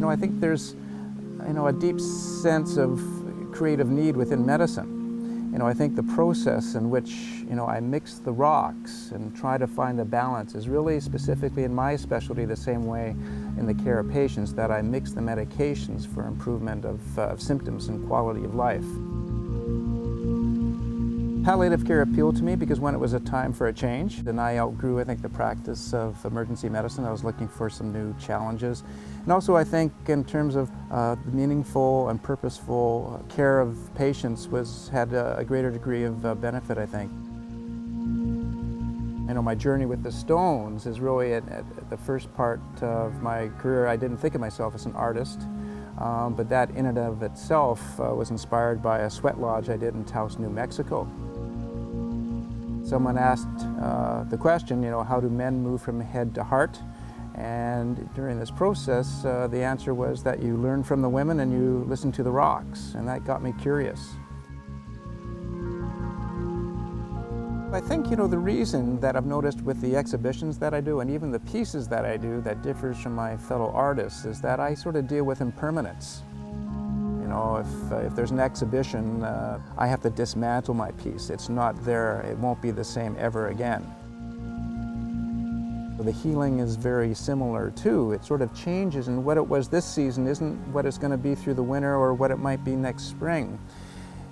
I think there's, a deep sense of creative need within medicine. I think the process in which, I mix the rocks and try to find a balance is really specifically in my specialty the same way in the care of patients that I mix the medications for improvement of symptoms and quality of life. Palliative care appealed to me because when it was a time for a change, and I outgrew, I think, the practice of emergency medicine. I was looking for some new challenges. And also, I think, in terms of the meaningful and purposeful care of patients had a greater degree of benefit, I think. My journey with the stones is really at the first part of my career. I didn't think of myself as an artist, but that in and of itself was inspired by a sweat lodge I did in Taos, New Mexico. Someone asked the question, how do men move from head to heart? And during this process, the answer was that you learn from the women and you listen to the rocks, and that got me curious. I think, the reason that I've noticed with the exhibitions that I do and even the pieces that I do that differs from my fellow artists is that I sort of deal with impermanence. If there's an exhibition, I have to dismantle my piece. It's not there, it won't be the same ever again. The healing is very similar too. It sort of changes, and what it was this season isn't what it's going to be through the winter or what it might be next spring.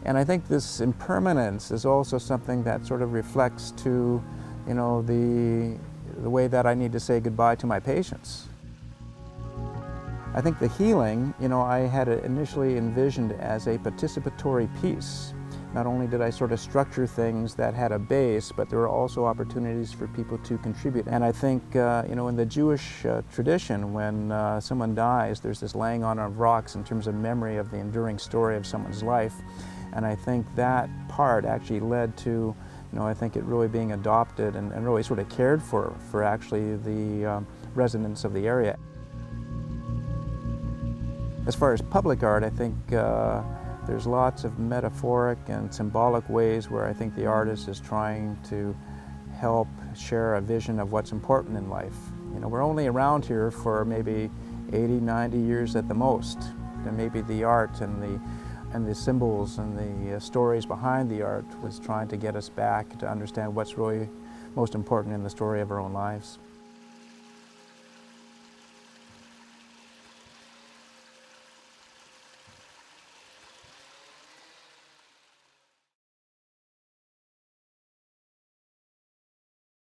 And I think this impermanence is also something that sort of reflects to, the way that I need to say goodbye to my patients. I think the healing, I had it initially envisioned as a participatory piece. Not only did I sort of structure things that had a base, but there were also opportunities for people to contribute. And I think, in the Jewish tradition, when someone dies, there's this laying on of rocks in terms of memory of the enduring story of someone's life. And I think that part actually led to, I think it really being adopted and really sort of cared for actually the residents of the area. As far as public art, I think there's lots of metaphoric and symbolic ways where I think the artist is trying to help share a vision of what's important in life. We're only around here for maybe 80, 90 years at the most. And maybe the art and the symbols and the stories behind the art was trying to get us back to understand what's really most important in the story of our own lives.